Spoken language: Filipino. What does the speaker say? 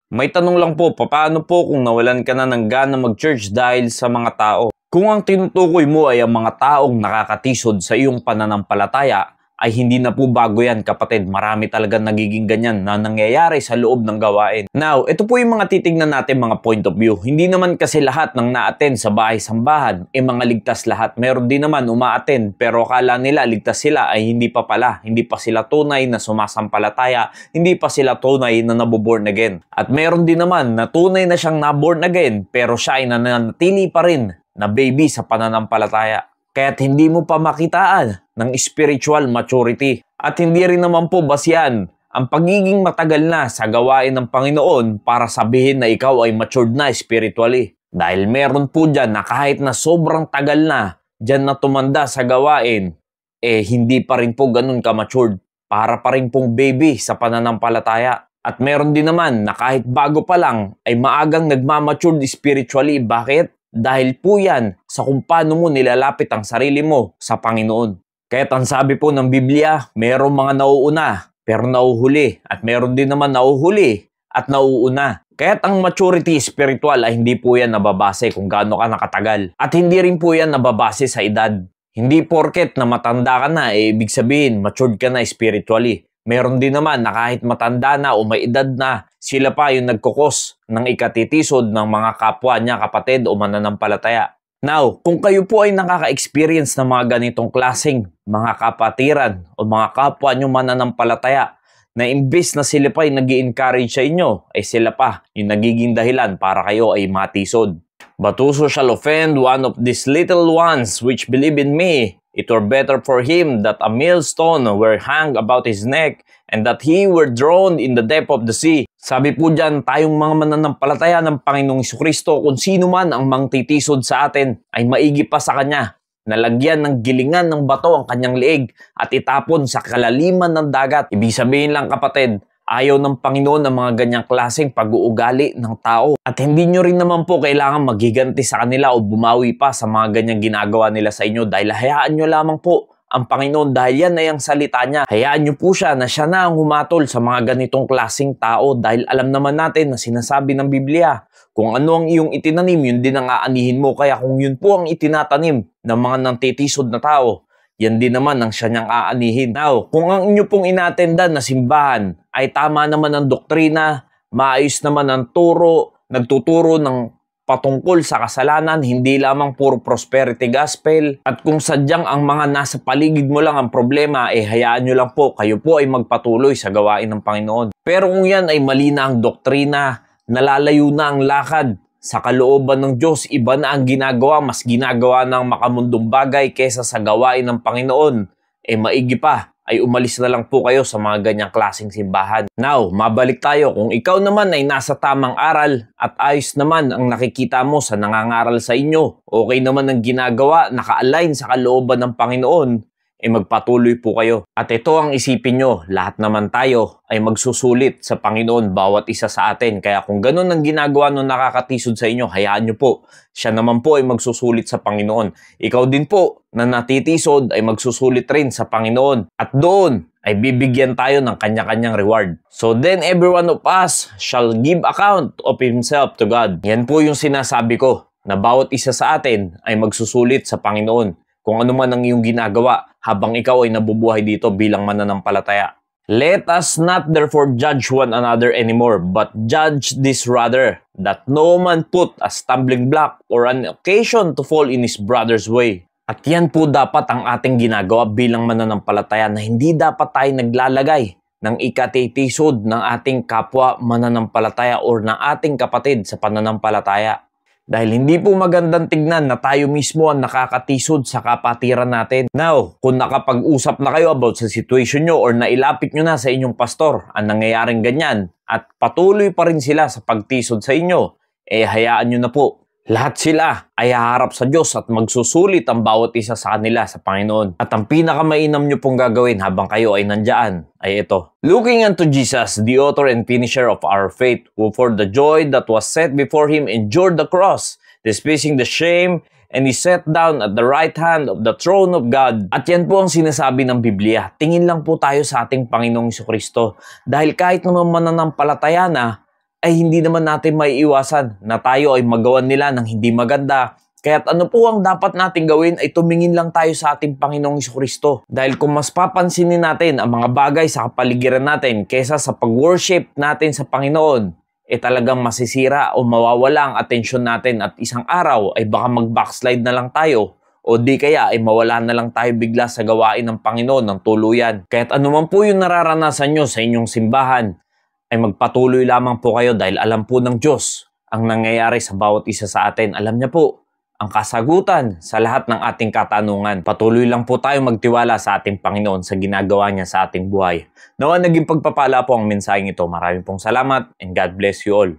May tanong lang po, paano po kung nawalan ka na ng gana mag-church dahil sa mga tao? Kung ang tinutukoy mo ay ang mga taong nakakatisod sa iyong pananampalataya, ay hindi na po bago yan kapatid. Marami talaga nagiging ganyan na nangyayari sa loob ng gawain. Now, ito po yung mga titignan natin mga point of view. Hindi naman kasi lahat ng na-attend sa bahay-sambahan ay mga ligtas lahat. Meron din naman uma-attend pero akala nila ligtas sila ay hindi pa pala. Hindi pa sila tunay na sumasampalataya. Hindi pa sila tunay na naboborn again. At meron din naman na tunay na siyang naborn again pero siya ay nananatili pa rin na baby sa pananampalataya. Kaya't hindi mo pa makitaan ng spiritual maturity. At hindi rin naman po basihan ang pagiging matagal na sa gawain ng Panginoon para sabihin na ikaw ay matured na spiritually. Dahil meron po dyan na kahit na sobrang tagal na dyan na tumanda sa gawain, hindi pa rin po ganun ka-matured. Para pa rin pong baby sa pananampalataya. At meron din naman na kahit bago pa lang ay maagang nagmamatured spiritually. Bakit? Dahil po yan sa kung paano mo nilalapit ang sarili mo sa Panginoon. Kaya't ang sabi po ng Biblia, mayroong mga nauuna pero nauhuli at meron din naman nauhuli at nauuna. Kaya't ang maturity spiritual ay hindi po yan nababase kung gaano ka nakatagal. At hindi rin po yan nababase sa edad. Hindi porket na matanda ka na, ibig sabihin matured ka na spiritually. Meron din naman na kahit matanda na o may edad na, sila pa yung nagkukos ng ikatitisod ng mga kapwa niya, kapatid o mananampalataya. Now, kung kayo po ay nakaka-experience ng mga ganitong klaseng mga kapatiran o mga kapwa niyo mananampalataya, na imbis na sila pa ay nag-i-encourage sa inyo, ay sila pa yung nagiging dahilan para kayo ay matisod. But whoso shall offend one of these little ones which believe in me, it were better for him that a millstone were hung about his neck and that he were drowned in the depth of the sea. Sabi po dyan, tayong mga mananampalataya ng Panginoong Jesucristo, kung sino man ang mangtitisod sa atin, ay maigi pa sa kanya. Nalagyan ng gilingan ng bato ang kanyang leeg at itapon sa kalaliman ng dagat. Ibig sabihin lang kapatid, ayaw ng Panginoon ng mga ganyang klaseng pag-uugali ng tao. At hindi nyo rin naman po kailangan magiganti sa kanila o bumawi pa sa mga ganyang ginagawa nila sa inyo dahil hayaan nyo lamang po ang Panginoon dahil yan ay ang salita niya. Hayaan nyo po siya na siya na ang humatol sa mga ganitong klaseng tao dahil alam naman natin na sinasabi ng Biblia, kung ano ang iyong itinanim, yun din ang aanihin mo. Kaya kung yun po ang itinatanim ng mga nangtitisod na tao, yan din naman ang siya niyang aanihin. Now, kung ang inyo pong inatendan na simbahan ay tama naman ang doktrina, maayos naman ang turo, nagtuturo ng patungkol sa kasalanan, hindi lamang puro prosperity gospel, at kung sadyang ang mga nasa paligid mo lang ang problema, hayaan nyo lang po, kayo po ay magpatuloy sa gawain ng Panginoon. Pero kung yan ay mali na ang doktrina, nalalayo na ang lakad sa kalooban ng Diyos, iba na ang ginagawa, mas ginagawa ng makamundong bagay kesa sa gawain ng Panginoon, maigi pa, ay umalis na lang po kayo sa mga ganyang klaseng simbahan. Now, mabalik tayo. Kung ikaw naman ay nasa tamang aral at ayos naman ang nakikita mo sa nangangaral sa inyo, okay naman ang ginagawa, naka-align sa kalooban ng Panginoon, magpatuloy po kayo. At ito ang isipin nyo, lahat naman tayo ay magsusulit sa Panginoon bawat isa sa atin. Kaya kung ganun ang ginagawa nung nakakatisod sa inyo, hayaan nyo po. Siya naman po ay magsusulit sa Panginoon. Ikaw din po na natitisod ay magsusulit rin sa Panginoon. At doon ay bibigyan tayo ng kanya-kanyang reward. So then every one of us shall give account of himself to God. Yan po yung sinasabi ko, na bawat isa sa atin ay magsusulit sa Panginoon. Kung ano man ang iyong ginagawa habang ikaw ay nabubuhay dito bilang mananampalataya. Let us not therefore judge one another anymore, but judge this rather, that no man put a stumbling block or an occasion to fall in his brother's way. At yan po dapat ang ating ginagawa bilang mananampalataya na hindi dapat tayo naglalagay ng ikatitisod ng ating kapwa mananampalataya or ng ating kapatid sa pananampalataya. Dahil hindi po magandang tignan na tayo mismo ang nakakatisod sa kapatiran natin. Now, kung nakapag-usap na kayo about sa situation nyo or nailapit nyo na sa inyong pastor ang nangyayaring ganyan at patuloy pa rin sila sa pagtisod sa inyo, hayaan nyo na po. Lahat sila ay haharap sa Diyos at magsusulit ang bawat isa sa kanila sa Panginoon. At ang pinakamainam nyo pong gagawin habang kayo ay nandyan ay ito. Looking unto Jesus, the author and finisher of our faith, who for the joy that was set before him endured the cross, despising the shame, and he sat down at the right hand of the throne of God. At yan po ang sinasabi ng Biblia. Tingin lang po tayo sa ating Panginoong Jesucristo. Dahil kahit naman mananampalataya na, ay hindi naman natin maiiwasan na tayo ay magawan nila ng hindi maganda. Kaya't ano po ang dapat natin gawin ay tumingin lang tayo sa ating Panginoong Jesucristo. Dahil kung mas papansinin natin ang mga bagay sa kapaligiran natin kaysa sa pag-worship natin sa Panginoon, talagang masisira o mawawala ang atensyon natin at isang araw ay baka mag-backslide na lang tayo o di kaya ay mawala na lang tayo bigla sa gawain ng Panginoon ng tuluyan. Kaya't anuman po yung nararanasan nyo sa inyong simbahan, ay magpatuloy lamang po kayo dahil alam po ng Diyos ang nangyayari sa bawat isa sa atin. Alam niya po ang kasagutan sa lahat ng ating katanungan. Patuloy lang po tayo magtiwala sa ating Panginoon sa ginagawa niya sa ating buhay. Nawa naging pagpapala po ang mensaheng ito. Maraming pong salamat and God bless you all.